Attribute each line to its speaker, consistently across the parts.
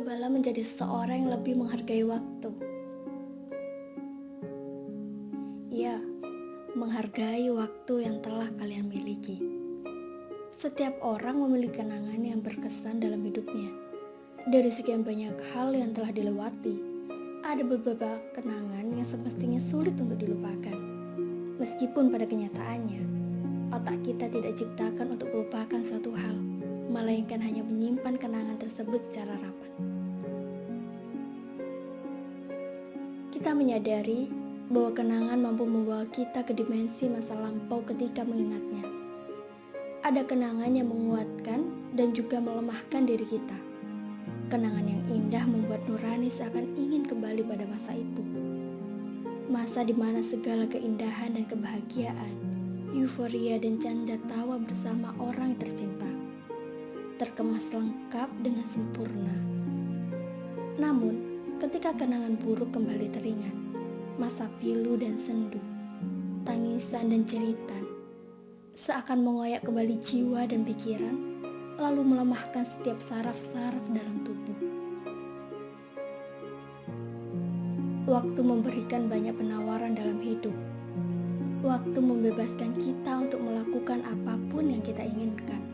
Speaker 1: Cobalah menjadi seseorang yang lebih menghargai waktu. Ya, menghargai waktu yang telah kalian miliki. Setiap orang memiliki kenangan yang berkesan dalam hidupnya. Dari sekian banyak hal yang telah dilewati, ada beberapa kenangan yang semestinya sulit untuk dilupakan. Meskipun pada kenyataannya, otak kita tidak diciptakan untuk melupakan suatu hal, melainkan hanya menyimpan kenangan tersebut secara rapat. Kita menyadari bahwa kenangan mampu membawa kita ke dimensi masa lampau ketika mengingatnya. Ada kenangan yang menguatkan dan juga melemahkan diri kita. Kenangan yang indah membuat nurani seakan ingin kembali pada masa itu. Masa di mana segala keindahan dan kebahagiaan, euforia dan canda tawa bersama orang yang tercinta, terkemas lengkap dengan sempurna. Namun, ketika kenangan buruk kembali teringat, masa pilu dan sendu, tangisan dan jeritan, seakan mengoyak kembali jiwa dan pikiran, lalu melemahkan setiap saraf-saraf dalam tubuh. Waktu memberikan banyak penawaran dalam hidup. Waktu membebaskan kita untuk melakukan apapun yang kita inginkan.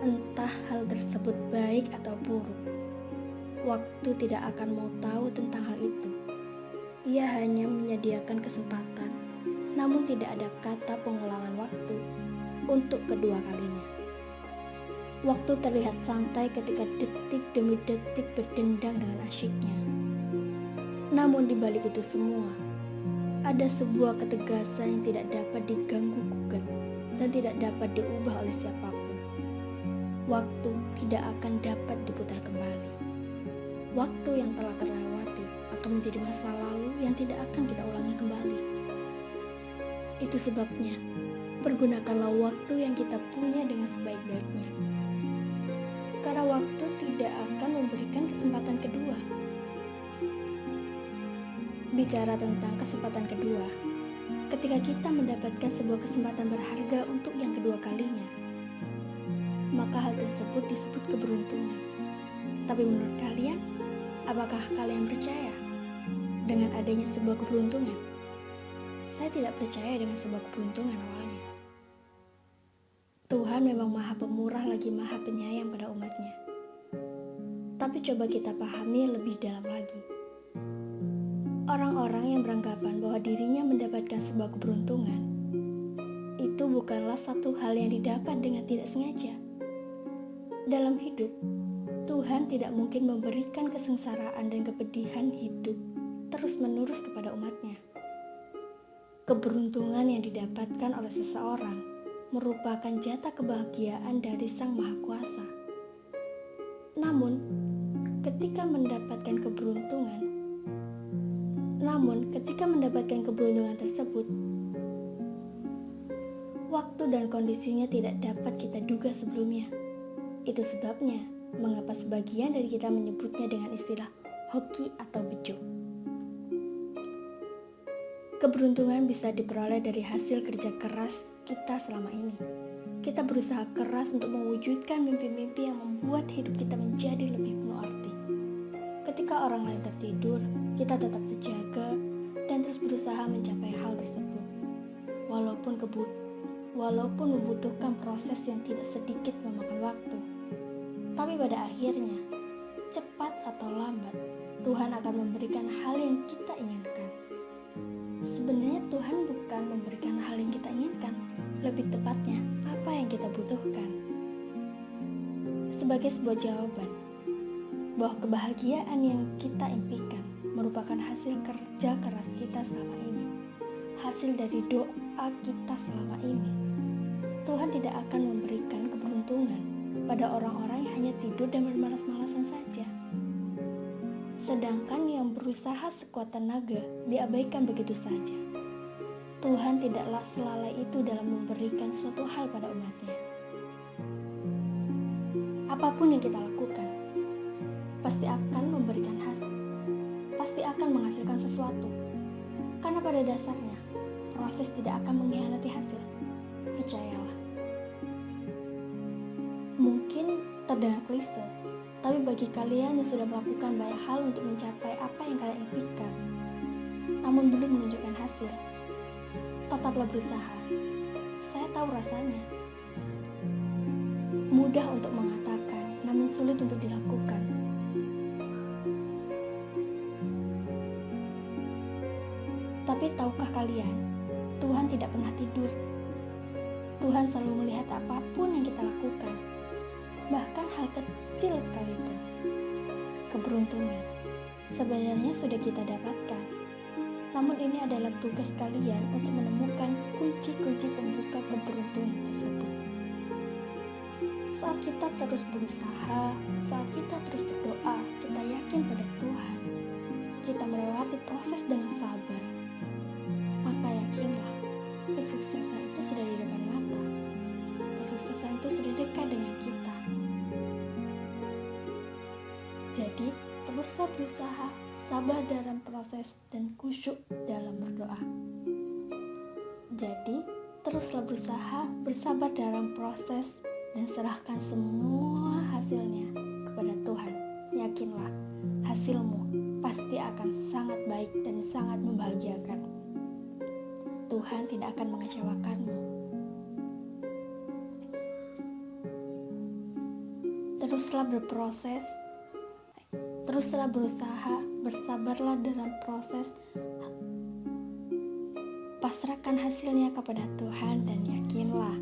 Speaker 1: Entah hal tersebut baik atau buruk. Waktu tidak akan mau tahu tentang hal itu. Ia hanya menyediakan kesempatan, namun tidak ada kata pengulangan waktu untuk kedua kalinya. Waktu terlihat santai ketika detik demi detik berdendang dengan asyiknya. Namun di balik itu semua, ada sebuah ketegasan yang tidak dapat diganggu-gugat dan tidak dapat diubah oleh siapapun. Waktu tidak akan dapat diputar kembali. Waktu yang telah terlewati akan menjadi masa lalu yang tidak akan kita ulangi kembali. Itu sebabnya, pergunakanlah waktu yang kita punya dengan sebaik-baiknya. Karena waktu tidak akan memberikan kesempatan kedua. Bicara tentang kesempatan kedua, ketika kita mendapatkan sebuah kesempatan berharga untuk yang kedua kalinya, maka hal tersebut disebut keberuntungan. Tapi menurut kalian, apakah kalian percaya dengan adanya sebuah keberuntungan? Saya tidak percaya dengan sebuah keberuntungan awalnya. Tuhan memang maha pemurah lagi maha penyayang pada umatnya. Tapi coba kita pahami lebih dalam lagi. Orang-orang yang beranggapan bahwa dirinya mendapatkan sebuah keberuntungan, itu bukanlah satu hal yang didapat dengan tidak sengaja. Dalam hidup, Tuhan tidak mungkin memberikan kesengsaraan dan kepedihan hidup terus-menerus kepada umatnya. Keberuntungan yang didapatkan oleh seseorang merupakan jatah kebahagiaan dari Sang Maha Kuasa. Namun, ketika mendapatkan keberuntungan tersebut, waktu dan kondisinya tidak dapat kita duga sebelumnya. Itu sebabnya mengapa sebagian dari kita menyebutnya dengan istilah hoki atau bejo. Keberuntungan bisa diperoleh dari hasil kerja keras kita selama ini. Kita berusaha keras untuk mewujudkan mimpi-mimpi yang membuat hidup kita menjadi lebih penuh arti. Ketika orang lain tertidur, kita tetap terjaga dan terus berusaha mencapai hal tersebut. Walaupun membutuhkan proses yang tidak sedikit memakan waktu. Tapi pada akhirnya, cepat atau lambat, Tuhan akan memberikan hal yang kita inginkan. Sebenarnya Tuhan bukan memberikan hal yang kita inginkan, lebih tepatnya apa yang kita butuhkan. Sebagai sebuah jawaban, bahwa kebahagiaan yang kita impikan merupakan hasil kerja keras kita selama ini, hasil dari doa kita selama ini. Tuhan tidak akan memberikan keberuntungan pada orang-orang yang hanya tidur dan bermalas-malasan saja. Sedangkan yang berusaha sekuat tenaga diabaikan begitu saja. Tuhan tidaklah selalai itu dalam memberikan suatu hal pada umatnya. Apapun yang kita lakukan, pasti akan menghasilkan sesuatu. Karena pada dasarnya, proses tidak akan mengkhianati hasil. Percayalah. Mungkin terdengar klise, Tapi bagi kalian yang sudah melakukan banyak hal untuk mencapai apa yang kalian impikan, namun belum menunjukkan hasil, tetaplah berusaha. Saya tahu rasanya. Mudah untuk mengatakan, namun sulit untuk dilakukan. Tapi tahukah kalian, Tuhan tidak pernah tidur. Tuhan selalu melihat apapun yang kita lakukan, bahkan hal kecil sekalipun. Keberuntungan sebenarnya sudah kita dapatkan, namun ini adalah tugas kalian untuk menemukan kunci-kunci pembuka keberuntungan tersebut. Saat kita terus berusaha, saat kita terus berdoa, kita yakin pada Tuhan, kita melewati proses dengan sabar, maka yakinlah, kesuksesan itu sudah di depan mata. Kesuksesan itu sudah dekat dengan kita. Jadi, teruslah berusaha, sabar dalam proses, dan khusyuk dalam berdoa. Jadi, teruslah berusaha, bersabar dalam proses, dan serahkan semua hasilnya kepada Tuhan. Yakinlah, hasilmu pasti akan sangat baik dan sangat membahagiakan. Tuhan tidak akan mengecewakanmu. Teruslah berproses, teruslah berusaha, bersabarlah dalam proses, pasrahkan hasilnya kepada Tuhan, dan yakinlah